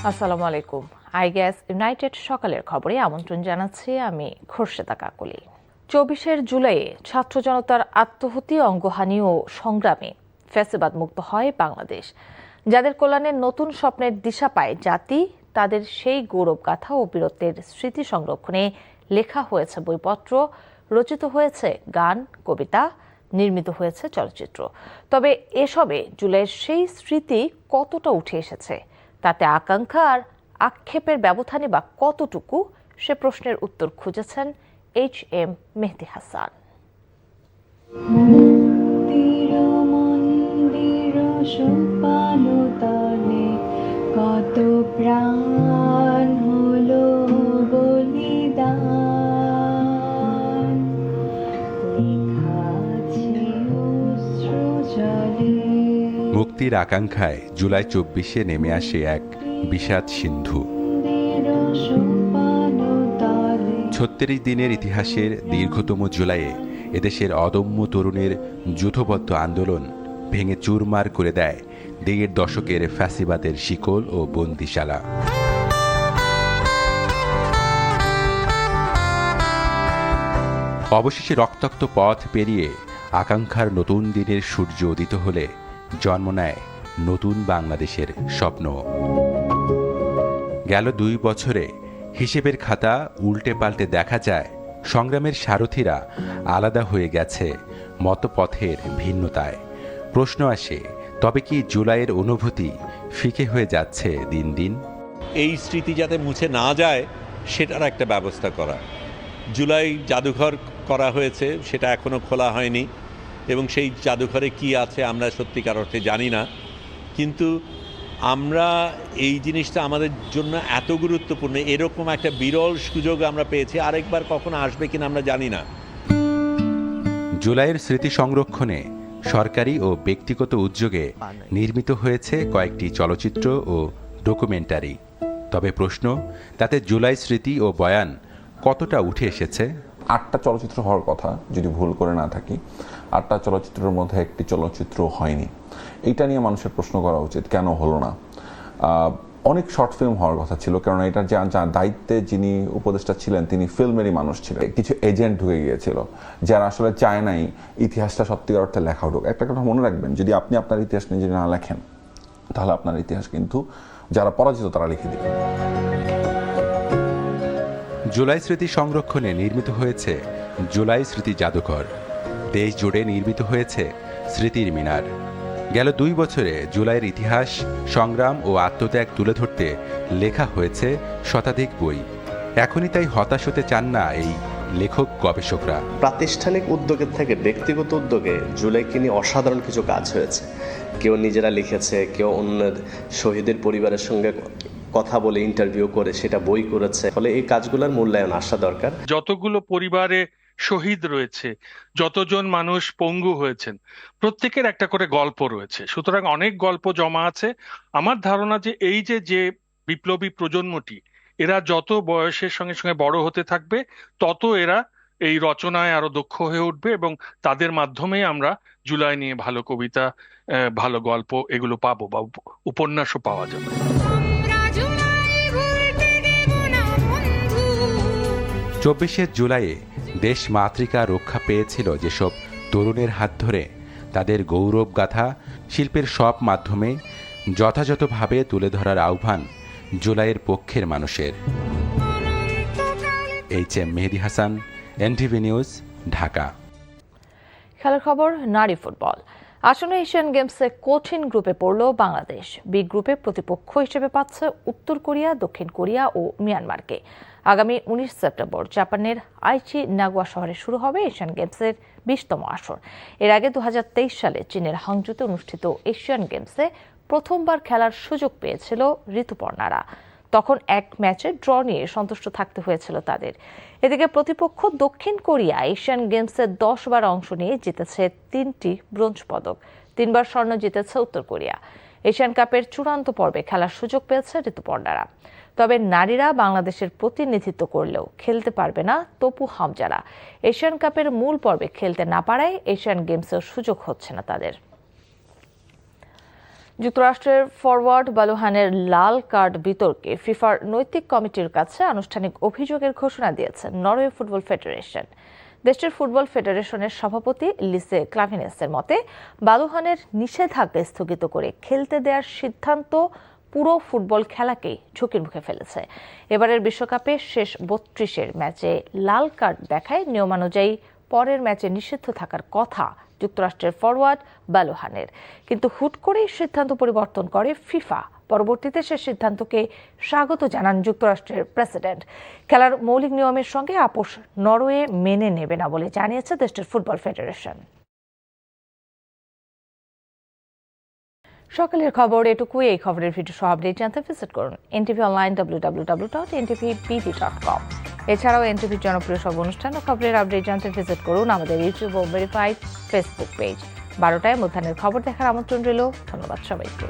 আসসালামু আলাইকুম। আইগ্যাস ইউনাইটেড সকালের খবরে আমন্ত্রণ জানাচ্ছি আমি খোরশেদা কাকলি। 24 জুলাইয়ে ছাত্র জনতার আত্মহতি, অঙ্গহানি ও সংগ্রামে ফ্যাসিবাদ মুক্ত হয় বাংলাদেশ। যাদের কল্যাণের নতুন স্বপ্নের দিশা পায় জাতি, তাদের সেই গৌরব গাথা ও বীরত্বের স্মৃতি সংরক্ষণে লেখা হয়েছে বইপত্র, রচিত হয়েছে গান, কবিতা, নির্মিত হয়েছে চলচ্চিত্র। তবে এসবে জুলাইয়ের সেই স্মৃতি কতটা উঠে এসেছে, তাতে আকাঙ্ক্ষা আর আক্ষেপের ব্যবধানে বা কতটুকু, সে প্রশ্নের উত্তর খুঁজেছেন HM মেহেদী হাসান। কত প্রাণ হলো বলিদান, মুক্তির আকাঙ্ক্ষায় জুলাই 24-এ নেমে আসে এক বিষাদ সিন্ধু। 36 দিনের ইতিহাসের দীর্ঘতম জুলাইয়ে এদেশের অদম্য তরুণের যুথবদ্ধ আন্দোলন ভেঙে চুরমার করে দেয় 1.5 দশকের ফ্যাসিবাদের শিকল ও বন্দিশালা। অবশেষে রক্তাক্ত পথ পেরিয়ে আকাঙ্ক্ষার নতুন দিনের সূর্য উদিত হলে জন্ম নেয় নতুন বাংলাদেশের স্বপ্ন। গেল 2 বছরে হিসেবের খাতা উল্টে পাল্টে দেখা যায় সংগ্রামের সারথীরা আলাদা হয়ে গেছে মতপথের ভিন্নতায়। প্রশ্ন আসে, তবে কি জুলাইয়ের অনুভূতি ফিকে হয়ে যাচ্ছে দিন দিন? এই স্মৃতি যাতে মুছে না যায় সেটার একটা ব্যবস্থা করা। জুলাই জাদুঘর করা হয়েছে, সেটা এখনও খোলা হয়নি এবং সেই জাদুঘরে কি আছে আমরা সত্যিকার অর্থে জানি না। কিন্তু আমরা এই জিনিসটা আমাদের জন্য এত গুরুত্বপূর্ণ, এরকম একটা বিরল সুযোগ আমরা পেয়েছি, আরেকবার কখনো আসবে কিনা আমরা জানি না। জুলাইয়ের স্মৃতি সংরক্ষণে সরকারি ও ব্যক্তিগত উদ্যোগে নির্মিত হয়েছে কয়েকটি চলচ্চিত্র ও ডকুমেন্টারি। তবে প্রশ্ন, তাতে জুলাই স্মৃতি ও বয়ান কতটা উঠে এসেছে? 8টা চলচ্চিত্র হওয়ার কথা, যদি ভুল করে না থাকি। 8টা চলচ্চিত্রের মধ্যে একটি চলচ্চিত্র হয়নি। এইটা নিয়ে মানুষের প্রশ্ন করা উচিত, কেন হলো না। অনেক শর্ট ফিল্ম হওয়ার কথা ছিল, কারণ এটার যে দায়িত্বে যিনি উপদেষ্টা ছিলেন তিনি ফিল্মেরই মানুষ ছিলেন। কিছু এজেন্ট ঢুকে গিয়েছিল যারা আসলে চায় নাই ইতিহাসটা সত্যিকার অর্থে লেখা উঠুক। একটা কথা মনে রাখবেন, যদি আপনি আপনার ইতিহাস নিজে না লেখেন তাহলে আপনার ইতিহাস কিন্তু যারা পরাজিত তারা লিখে দেবে। জুলাই স্মৃতি সংরক্ষণে নির্মিত হয়েছে জুলাই স্মৃতি জাদুঘর। দেশ জুড়ে নির্মিত হয়েছে স্মৃতির মিনার। গেল 2 বছরে জুলাইয়ের ইতিহাস, সংগ্রাম ও আত্মত্যাগ তুলে ধরতে লেখা হয়েছে শতাধিক বই। এখনই তাই হতাশ হতে চান না এই লেখক গবেষকরা। প্রাতিষ্ঠানিক উদ্যোগের থেকে ব্যক্তিগত উদ্যোগে জুলাইকে নিয়ে অসাধারণ কিছু কাজ হয়েছে। কেউ নিজেরা লিখেছে, কেউ অন্যের শহীদের পরিবারের সঙ্গে কথা বলে ইন্টারভিউ করে সেটা বই করেছে। ফলে এই কাজগুলোর মূল্যায়ন আসা দরকার। যতগুলো পরিবারে শহীদ রয়েছে, যতজন মানুষ পঙ্গু হয়েছেন, প্রত্যেকের একটা করে গল্প রয়েছে। সুতরাং অনেক গল্প জমা আছে। আমার ধারণা যে এই যে বিপ্লবী প্রজন্মটি, এরা যত বয়সের সঙ্গে সঙ্গে বড় হতে থাকবে, তত এরা এই রচনায় আরো দক্ষ হয়ে উঠবে এবং তাদের মাধ্যমেই আমরা জুলাই নিয়ে ভালো কবিতা, ভালো গল্প এগুলো পাবো বা উপন্যাসও পাওয়া যাবে। 24 জুলাইয়ে দেশ মাতৃকা রক্ষা পেয়েছিল যেসব তরুণের হাত ধরে, তাদের গৌরব গাথা শিল্পের সব মাধ্যমে যথাযথভাবে তুলে ধরার আহ্বান জুলাইয়ের পক্ষের মানুষের। HM মেহেদী হাসান, NTV নিউজ, ঢাকা। খেলার খবর, নারী ফুটবল। আসন্ন এশিয়ান গেমসে কঠিন গ্রুপে পড়ল বাংলাদেশ। বি গ্রুপে প্রতিপক্ষ হিসেবে পাচ্ছে উত্তর কোরিয়া, দক্ষিণ কোরিয়া ও মিয়ানমারকে। আগামী 19 সেপ্টেম্বর জাপানের আইচি নাগোয়া শহরে শুরু হবে এশিয়ান গেমসের 20তম আসর। এর আগে 2023 সালে চীনের হাংজুতে অনুষ্ঠিত এশিয়ান গেমসে প্রথমবার খেলার সুযোগ পেয়েছিল ঋতুপর্ণারা। তখন এক ম্যাচে ড্র নিয়ে সন্তুষ্ট থাকতে হয়েছিল তাদের। এদিকে প্রতিপক্ষ দক্ষিণ কোরিয়া এশিয়ান গেমসে 10 বার অংশ নিয়ে জিতেছে 3টি ব্রোঞ্জ পদক, 3বার স্বর্ণ জিতেছে উত্তর কোরিয়া। এশিয়ান কাপের চূড়ান্ত পর্বে খেলার সুযোগ পেয়েছে ঋতুপর্ণারা। তবে নারীরা বাংলাদেশের প্রতিনিধিত্ব করলেও খেলতে পারবে না তপু হামজারা। এশিয়ান কাপের মূল পর্বে খেলতে না পারায় এশিয়ান গেমসেও সুযোগ হচ্ছে না তাদের। যুক্তরাষ্ট্রের ফরওয়ার্ড বালুহানের লাল কার্ড বিতর্কে ফিফার নৈতিক কমিটির কাছে আনুষ্ঠানিক অভিযোগের ঘোষণা দিয়েছে নরওয়ে ফুটবল ফেডারেশন। দেশটির ফুটবল ফেডারেশনের সভাপতি লিসে ক্লাভিনেসের মতে বালুহানের নিষেধাজ্ঞা স্থগিত করে খেলতে দেওয়ার সিদ্ধান্ত পুরো ফুটবল খেলাকেই ঝুঁকির মুখে ফেলেছে। এবারের বিশ্বকাপে শেষ 32-এর ম্যাচে লাল কার্ড দেখায় নিয়মানুযায়ী পরের ম্যাচে নিষিদ্ধ থাকার কথা যুক্তরাষ্ট্রের ফরওয়ার্ড বালুহানের, কিন্তু হুট করেই সিদ্ধান্ত পরিবর্তন করে ফিফা। পরবর্তীতে সে সিদ্ধান্তকে স্বাগত জানান যুক্তরাষ্ট্রের প্রেসিডেন্ট। খেলার মৌলিক নিয়মের সঙ্গে আপোষ নরওয়ে মেনে নেবে না বলে জানিয়েছে দেশটির ফুটবল ফেডারেশন। সকালের খবর এটুকুই। এই খবরের ভিডিও সহ আপডেট জানতে ভিজিট করুন এনটিভি অনলাইন www.ntvbd.com। এছাড়াও এনটিভির জনপ্রিয় সব অনুষ্ঠান ও খবরের আপডেট জানতে ভিজিট করুন আমাদের ইউটিউব ও ভেরিফাইড ফেসবুক পেজ। 12টায় মধ্যাহ্নের খবর দেখার আমন্ত্রণ রইল। ধন্যবাদ সবাইকে।